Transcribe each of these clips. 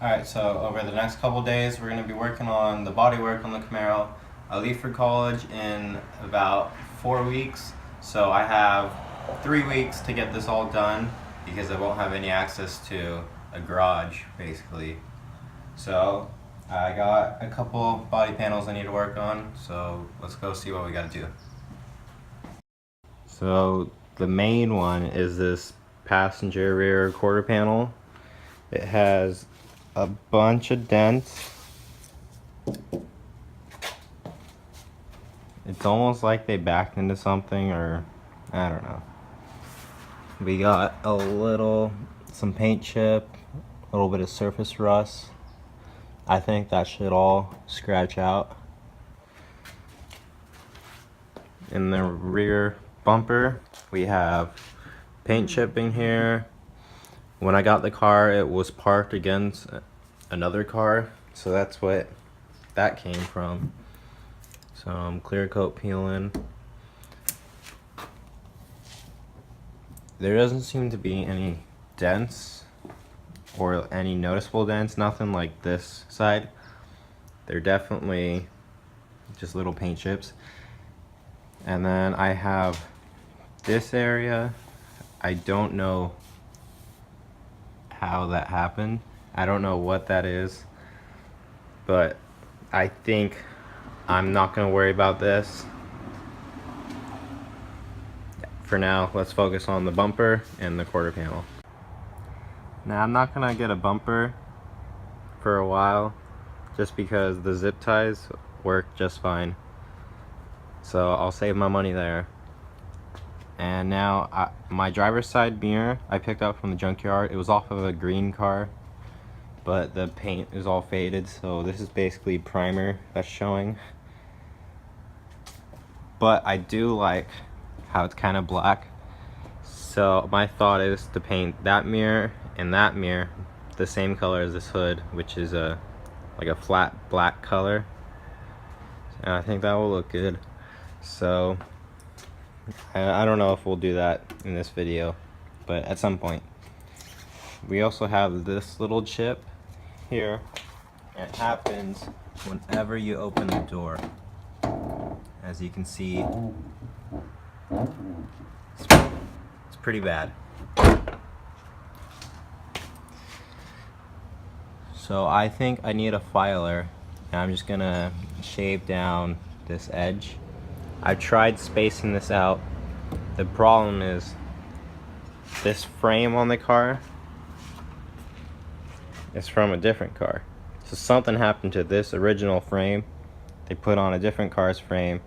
Alright, so over the next couple days, we're going to be working on the bodywork on the Camaro. I leave for college in about 4 weeks, so I have 3 weeks to get this all done because I won't have any access to a garage, basically. So I got a couple body panels I need to work on, so let's go see what we got to do. So the main one is this passenger rear quarter panel. It has a bunch of dents. It's almost like they backed into something, or I don't know. We got some paint chip, a little bit of surface rust. I think that should all scratch out. In the rear bumper, we have paint chipping here. When I got the car, it was parked against another car, so that's what that came from. Some clear coat peeling. There doesn't seem to be any dents or any noticeable dents, nothing like this side. They're definitely just little paint chips. And then I have this area. I don't know how that happened. I don't know what that is, but I think I'm not gonna worry about this. For now, let's focus on the bumper and the quarter panel. Now, I'm not gonna get a bumper for a while just because the zip ties work just fine. So I'll save my money there. And now my driver's side mirror I picked up from the junkyard. It was off of a green car, but the paint is all faded, so this is basically primer that's showing. But I do like how it's kind of black. So my thought is to paint that mirror and that mirror the same color as this hood, which is like a flat black color. And I think that will look good. So I don't know if we'll do that in this video, but at some point. We also have this little chip here. It happens whenever you open the door. As you can see, it's pretty bad. So I think I need a filer, and I'm just gonna shave down this edge. I've tried spacing this out. The problem is this frame on the car is from a different car. So something happened to this original frame. They put on a different car's frame,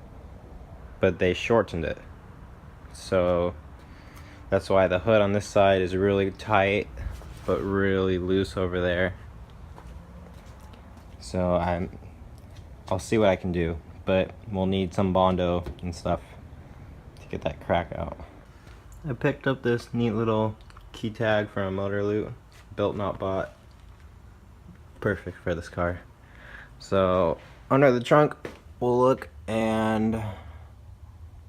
but they shortened it. So that's why the hood on this side is really tight, but really loose over there. So I'll see what I can do, but we'll need some Bondo and stuff to get that crack out. I picked up this neat little key tag from Motor Loot, built not bought. Perfect for this car. So under the trunk we'll look, and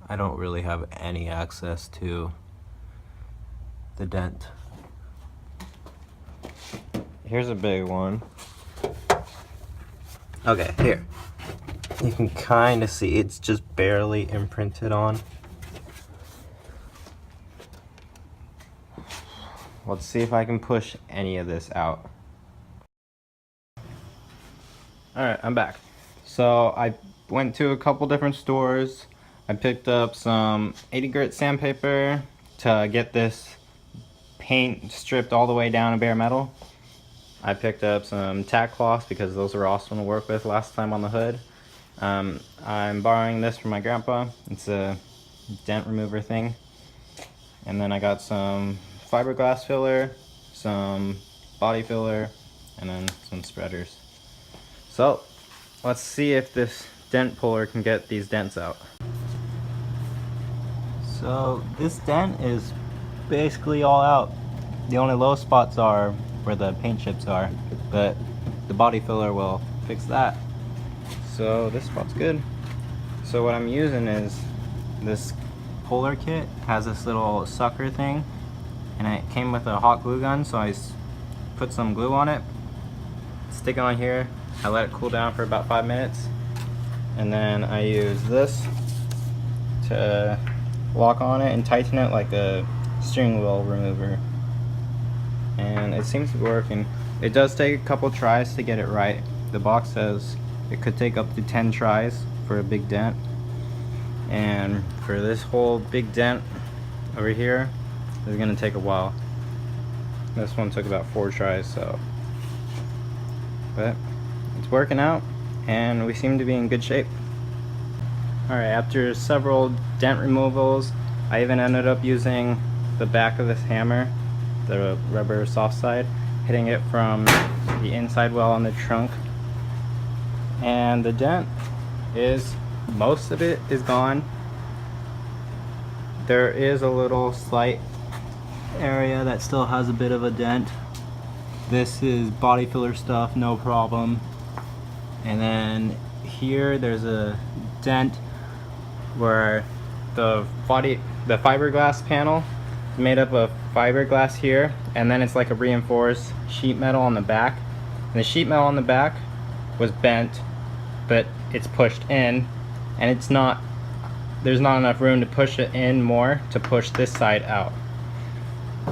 I don't really have any access to the dent. Here's a big one. Okay, here. You can kind of see it's just barely imprinted on. Let's see if I can push any of this out. Alright, I'm back. So I went to a couple different stores. I picked up some 80 grit sandpaper to get this paint stripped all the way down to bare metal. I picked up some tack cloths because those were awesome to work with last time on the hood. I'm borrowing this from my grandpa. It's a dent remover thing. And then I got some fiberglass filler, some body filler, and then some spreaders. So let's see if this dent puller can get these dents out. So this dent is basically all out. The only low spots are where the paint chips are, but the body filler will fix that. So this spot's good. So what I'm using is this puller kit. Has this little sucker thing, and it came with a hot glue gun, so I put some glue on it, stick on here. I let it cool down for about 5 minutes, and then I use this to lock on it and tighten it like a steering wheel remover, and it seems to be working. It does take a couple tries to get it right. The box says it could take up to 10 tries for a big dent, and for this whole big dent over here, it's gonna take a while. This one took about 4 tries, so, but it's working out and we seem to be in good shape. Alright, after several dent removals, I even ended up using the back of this hammer, the rubber soft side, hitting it from the inside well on the trunk, and the dent is, most of it is gone. There is a little slight area that still has a bit of a dent. This is body filler stuff, no problem. And then here there's a dent where the fiberglass panel is made up of fiberglass here, and then it's like a reinforced sheet metal on the back. And the sheet metal on the back was bent, but it's pushed in, and there's not enough room to push it in more to push this side out.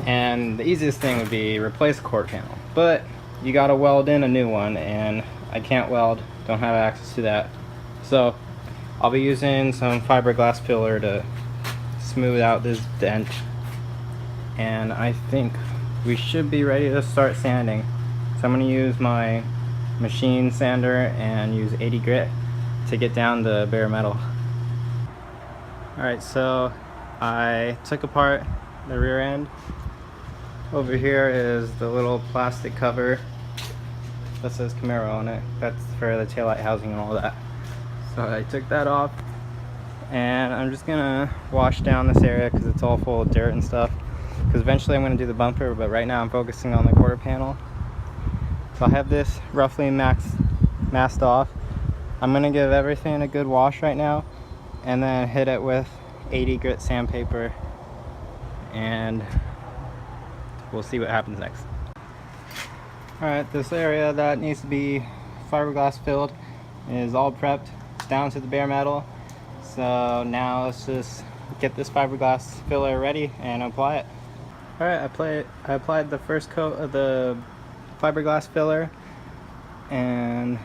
And the easiest thing would be replace the quarter panel, but you gotta weld in a new one, and I can't weld, don't have access to that. So I'll be using some fiberglass filler to smooth out this dent, and I think we should be ready to start sanding. So I'm gonna use my machine sander and use 80 grit to get down the bare metal. Alright, so I took apart the rear end. Over here is the little plastic cover that says Camaro on it. That's for the taillight housing and all that. So I took that off, and I'm just gonna wash down this area because it's all full of dirt and stuff, because eventually I'm gonna do the bumper, but right now I'm focusing on the quarter panel. So I have this roughly masked off. I'm gonna give everything a good wash right now, and then hit it with 80 grit sandpaper, and we'll see what happens next. Alright, this area that needs to be fiberglass filled is all prepped down to the bare metal. So now let's just get this fiberglass filler ready and apply it. Alright, I applied the first coat of the fiberglass filler, and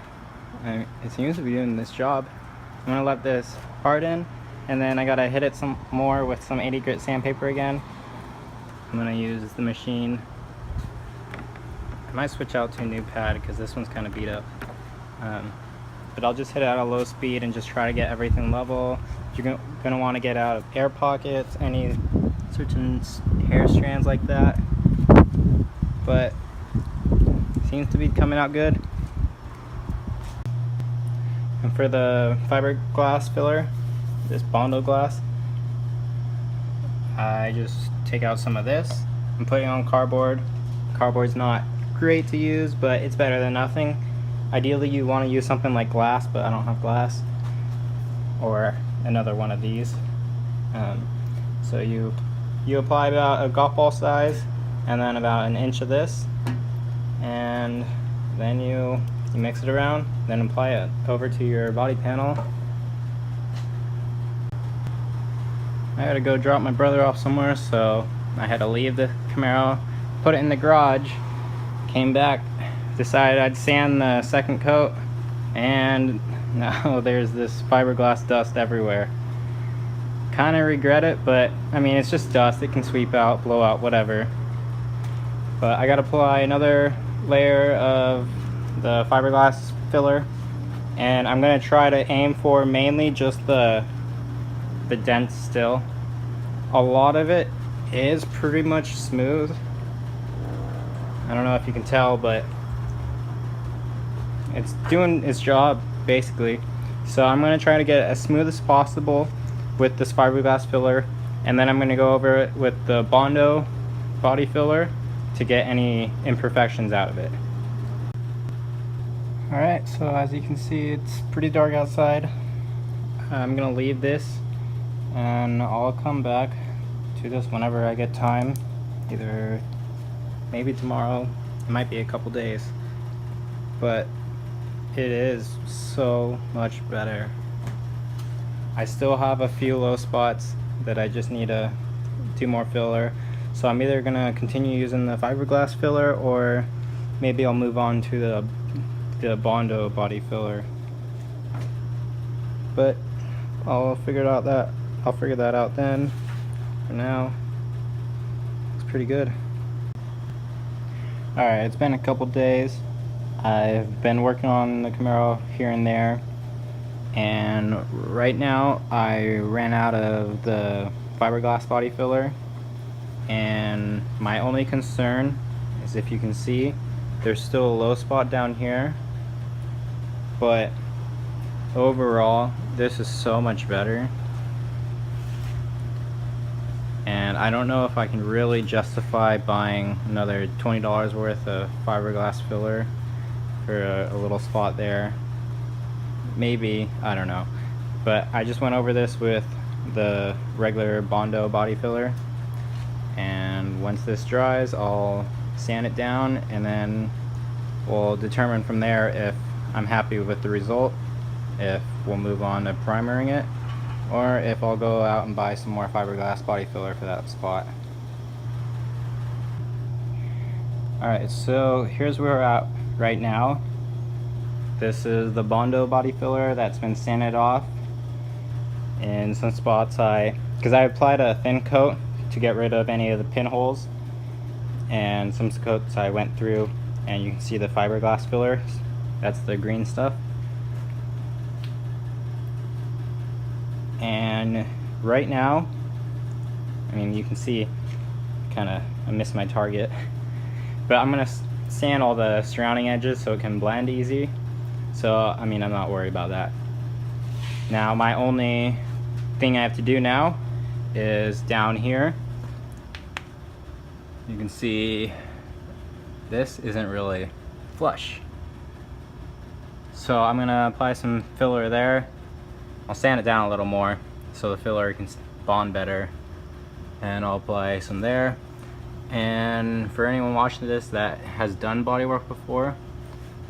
it seems to be doing this job. I'm gonna let this harden, and then I gotta hit it some more with some 80 grit sandpaper again. I'm gonna use the machine. I might switch out to a new pad because this one's kind of beat up. But I'll just hit it at a low speed and just try to get everything level. You're gonna want to get out of air pockets, any certain hair strands like that. But it seems to be coming out good. And for the fiberglass filler, this Bondo glass, I just take out some of this and put it on cardboard. Cardboard's not great to use, but it's better than nothing. Ideally you want to use something like glass, but I don't have glass, or another one of these. So you apply about a golf ball size, and then about an inch of this, and then you mix it around, then apply it over to your body panel. I gotta go drop my brother off somewhere, so I had to leave the Camaro, put it in the garage, came back, decided I'd sand the second coat, and now there's this fiberglass dust everywhere. Kinda regret it, but I mean, it's just dust, it can sweep out, blow out, whatever. But I gotta apply another layer of the fiberglass filler, and I'm gonna try to aim for mainly just the dents still. A lot of it is pretty much smooth. I don't know if you can tell, but it's doing its job basically. So I'm going to try to get it as smooth as possible with this fiberglass filler, and then I'm going to go over it with the Bondo body filler to get any imperfections out of it. Alright, so as you can see, it's pretty dark outside. I'm going to leave this, and I'll come back to this whenever I get time, either maybe tomorrow, it might be a couple days. but it is so much better. I still have a few low spots that I just need to do more filler, so I'm either gonna continue using the fiberglass filler, or maybe I'll move on to the Bondo body filler. But I'll figure that out then. For now, it's pretty good. Alright, it's been a couple days. I've been working on the Camaro here and there, and right now I ran out of the fiberglass body filler, and my only concern is, if you can see, there's still a low spot down here, but overall this is so much better, and I don't know if I can really justify buying another $20 worth of fiberglass filler for a little spot there. Maybe, I don't know. But I just went over this with the regular Bondo body filler, and once this dries I'll sand it down, and then we'll determine from there if I'm happy with the result, if we'll move on to primering it, or if I'll go out and buy some more fiberglass body filler for that spot. Alright, so here's where we're at right now. This is the Bondo body filler that's been sanded off. In some spots because I applied a thin coat to get rid of any of the pinholes, and some coats I went through, and you can see the fiberglass filler. That's the green stuff. And right now, I mean, you can see I missed my target, but I'm gonna sand all the surrounding edges so it can blend easy. So I mean, I'm not worried about that. Now my only thing I have to do now is down here. You can see this isn't really flush, so I'm gonna apply some filler there. I'll sand it down a little more so the filler can bond better, and I'll apply some there. And for anyone watching this that has done bodywork before,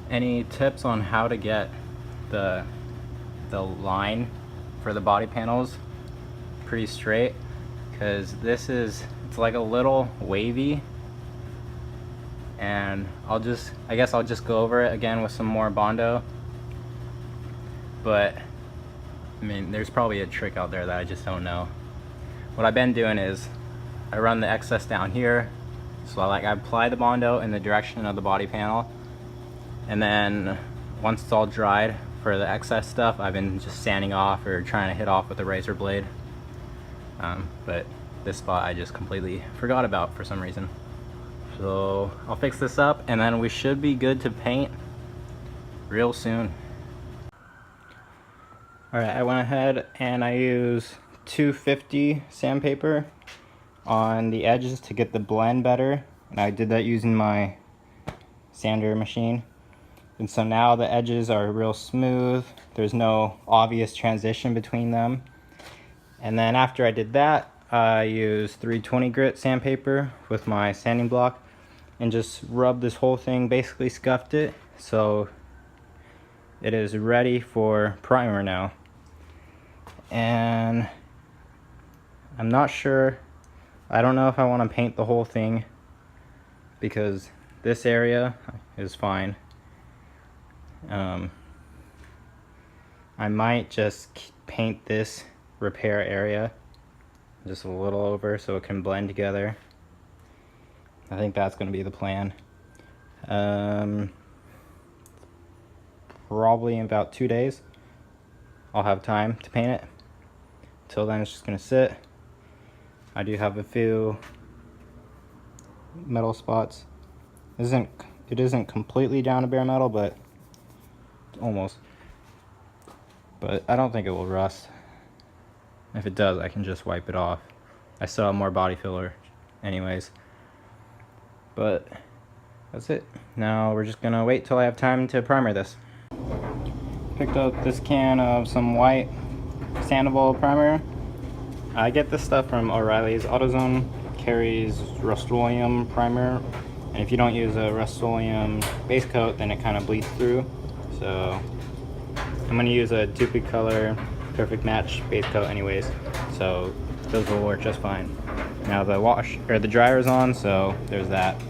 any tips on how to get the line for the body panels pretty straight? Because it's like a little wavy, and I guess I'll just go over it again with some more Bondo. But I mean, there's probably a trick out there that I just don't know. What I've been doing is I run the excess down here, so I apply the Bondo in the direction of the body panel, and then once it's all dried for the excess stuff, I've been just sanding off or trying to hit off with a razor blade. But this spot I just completely forgot about for some reason. So I'll fix this up, and then we should be good to paint real soon. Alright, I went ahead and I used 250 sandpaper on the edges to get the blend better, and I did that using my sander machine. And so now the edges are real smooth, there's no obvious transition between them. And then after I did that, I used 320 grit sandpaper with my sanding block and just rubbed this whole thing, basically scuffed it, so it is ready for primer now. And I'm not sure, I don't know if I want to paint the whole thing, because this area is fine. I might just paint this repair area just a little over so it can blend together. I think that's going to be the plan. Probably in about 2 days I'll have time to paint it. Till then it's just going to sit. I do have a few metal spots. It isn't completely down to bare metal, but almost. But I don't think it will rust. If it does, I can just wipe it off. I still have more body filler anyways. But that's it. Now we're just gonna wait till I have time to primer this. Picked up this can of some white sandable primer. I get this stuff from O'Reilly's. AutoZone carries Rust-Oleum primer, And if you don't use a Rust-Oleum base coat, then it kind of bleeds through. So I'm going to use a Dupli-Color Perfect Match base coat anyways, so those will work just fine. Now the dryer is on, so there's that.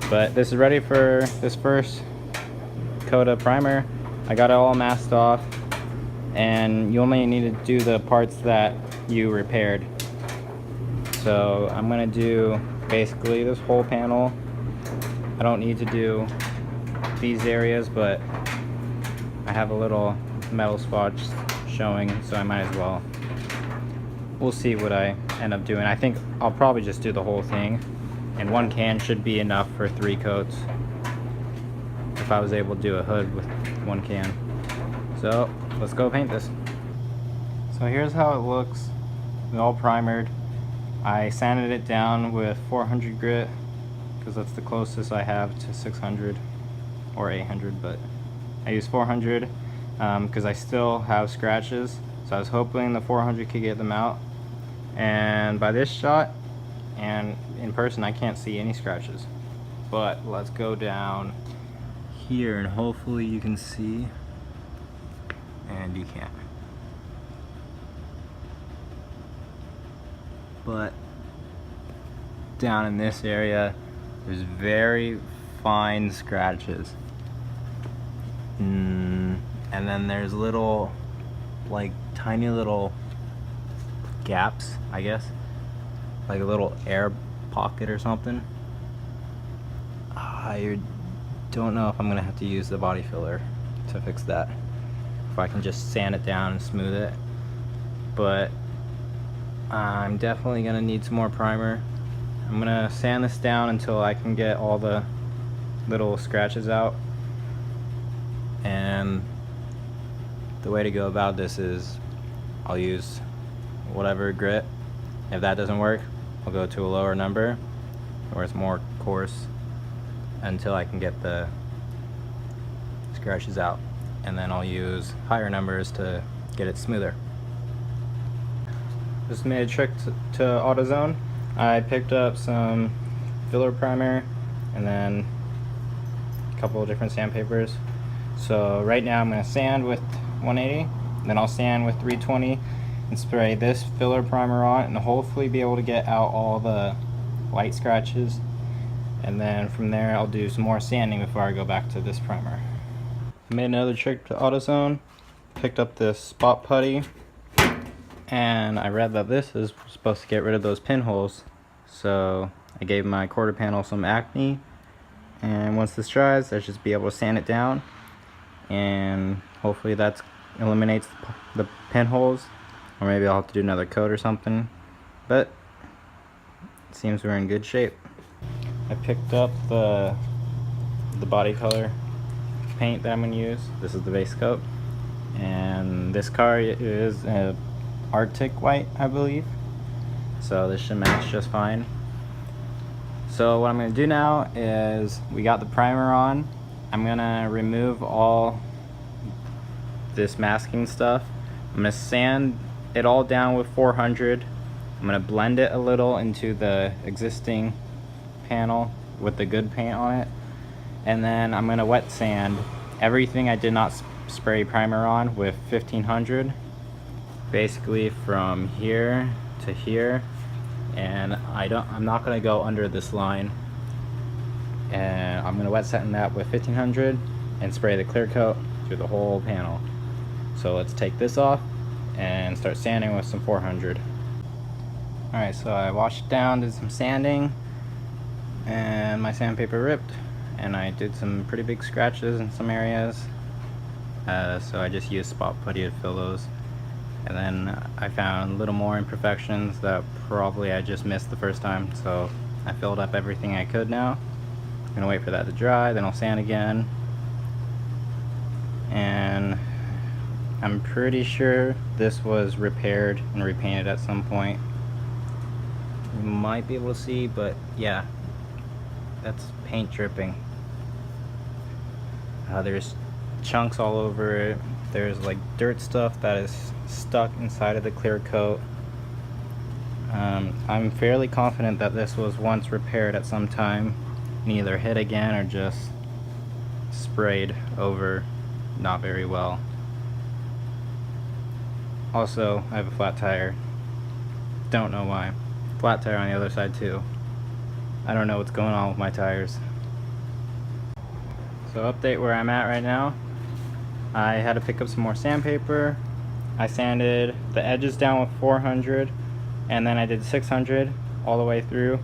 But this is ready for this first coat of primer. I got it all masked off, and you only need to do the parts that you repaired. So I'm gonna do basically this whole panel. I don't need to do these areas, but I have a little metal swatch showing, so I might as well. We'll see what I end up doing. I think I'll probably just do the whole thing, and one can should be enough for 3 coats if I was able to do a hood with one can. So let's go paint this. So here's how it looks, all primered. I sanded it down with 400 grit because that's the closest I have to 600 or 800, but I use 400 because I still have scratches, so I was hoping the 400 could get them out. And by this shot and in person, I can't see any scratches. But let's go down here and hopefully you can see, and you can't. But down in this area, there's very fine scratches. And then there's little, like tiny little gaps, I guess, like a little air pocket or something. I don't know if I'm gonna have to use the body filler to fix that, if I can just sand it down and smooth it. But I'm definitely gonna need some more primer. I'm gonna sand this down until I can get all the little scratches out. And the way to go about this is I'll use whatever grit. If that doesn't work, I'll go to a lower number where it's more coarse until I can get the scratches out, and then I'll use higher numbers to get it smoother. Just made a trip to AutoZone. I picked up some filler primer and then a couple of different sandpapers. So right now I'm going to sand with 180, then I'll sand with 320 and spray this filler primer on, and hopefully be able to get out all the light scratches. And then from there I'll do some more sanding before I go back to this primer. Made another trip to AutoZone, picked up this spot putty, and I read that this is supposed to get rid of those pinholes. So I gave my quarter panel some acne, and once this dries I should just be able to sand it down, and hopefully that eliminates the pinholes, or maybe I'll have to do another coat or something, but it seems we're in good shape. I picked up the body color paint that I'm going to use. This is the base coat, and this car is Arctic white, I believe, so this should match just fine. So what I'm going to do now is, we got the primer on, I'm going to remove all this masking stuff. I'm going to sand it all down with 400. I'm going to blend it a little into the existing panel with the good paint on it, and then I'm going to wet sand everything I did not spray primer on with 1500, basically from here to here. And I'm not going to go under this line, and I'm going to wet sand that with 1500 and spray the clear coat through the whole panel. So let's take this off and start sanding with some 400. Alright, so I washed it down, did some sanding, and my sandpaper ripped, and I did some pretty big scratches in some areas, so I just used spot putty to fill those. And then I found a little more imperfections that probably I just missed the first time, so I filled up everything I could now. I'm gonna wait for that to dry, then I'll sand again. And I'm pretty sure this was repaired and repainted at some point. You might be able to see, but yeah, that's paint dripping. There's chunks all over it. There's like dirt stuff that is stuck inside of the clear coat. I'm fairly confident that this was once repaired at some time, and either hit again or just sprayed over not very well. Also, I have a flat tire. Don't know why. Flat tire on the other side too. I don't know what's going on with my tires. So update where I'm at right now. I had to pick up some more sandpaper. I sanded the edges down with 400 and then I did 600 all the way through.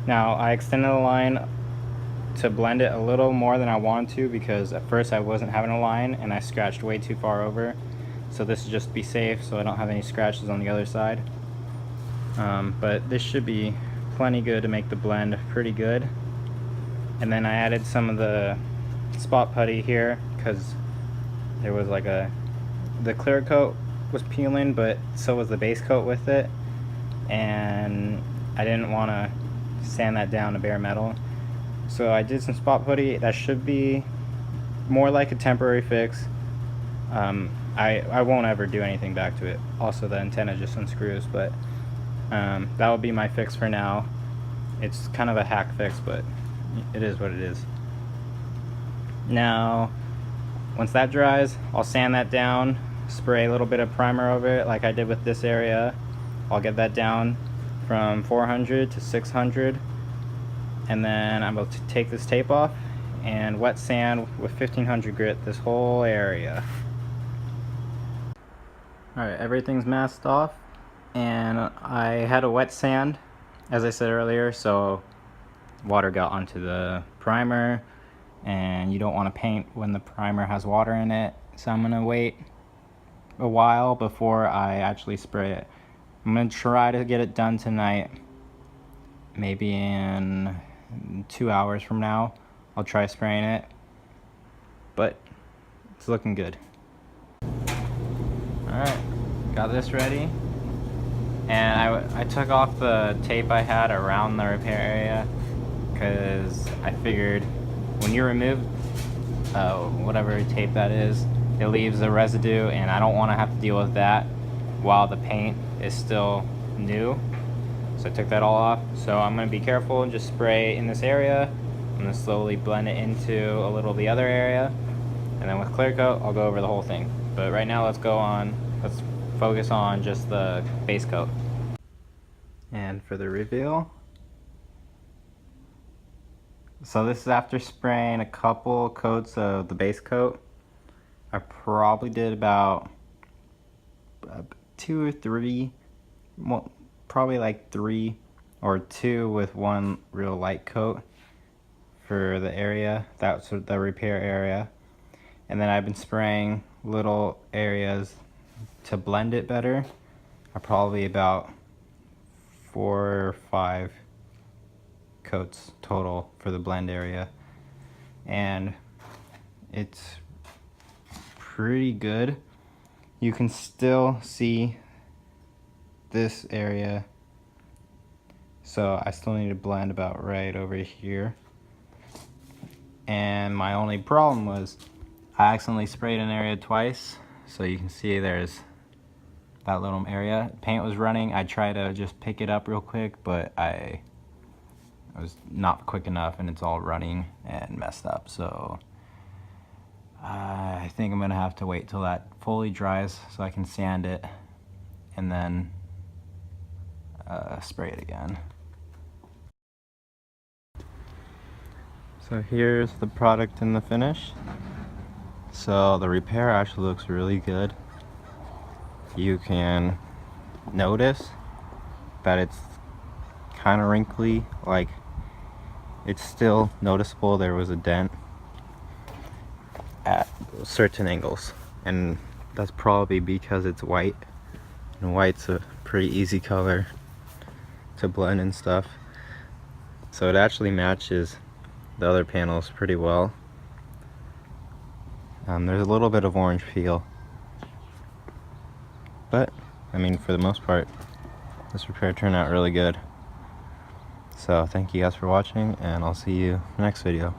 Now I extended the line to blend it a little more than I wanted to because at first I wasn't having a line and I scratched way too far over. So this is just to be safe so I don't have any scratches on the other side. But this should be plenty good to make the blend pretty good. And then I added some of the spot putty here because there was like the clear coat was peeling, but so was the base coat with it, and I didn't want to sand that down to bare metal, so I did some spot putty. That should be more like a temporary fix. I won't ever do anything back to it. Also, the antenna just unscrews, but that will be my fix for now. It's kind of a hack fix, but it is what it is. Now once that dries, I'll sand that down, spray a little bit of primer over it like I did with this area. I'll get that down from 400 to 600, and then I'm going to take this tape off and wet sand with 1500 grit this whole area. Alright, everything's masked off, and I had a wet sand as I said earlier, so water got onto the primer, and you don't want to paint when the primer has water in it, so I'm going to wait a while before I actually spray it. I'm going to try to get it done tonight. Maybe in 2 hours from now I'll try spraying it, but it's looking good. Alright, got this ready, and I took off the tape I had around the repair area because I figured when you remove whatever tape that is, it leaves a residue, and I don't want to have to deal with that while the paint is still new. So I took that all off. So I'm going to be careful and just spray in this area. I'm going to slowly blend it into a little of the other area, and then with clear coat I'll go over the whole thing. But right now let's focus on just the base coat. And for the reveal, so this is after spraying a couple coats of the base coat. I probably did about 2 or 3, well, probably like 3 or 2 with one real light coat for the area, that's the repair area. And then I've been spraying little areas to blend it better. Probably about 4 or 5 coats total for the blend area, and it's pretty good. You can still see this area, so I still need to blend about right over here. And my only problem was I accidentally sprayed an area twice, so you can see there's that little area. Paint was running. I tried to just pick it up real quick, but I was not quick enough, and it's all running and messed up. So I think I'm gonna have to wait till that fully dries so I can sand it and then spray it again. So here's the product in the finish. So the repair actually looks really good. You can notice that it's kind of wrinkly, like it's still noticeable there was a dent at certain angles, and that's probably because it's white, and white's a pretty easy color to blend and stuff, so it actually matches the other panels pretty well. There's a little bit of orange peel, but I mean, for the most part this repair turned out really good. So thank you guys for watching, and I'll see you in the next video.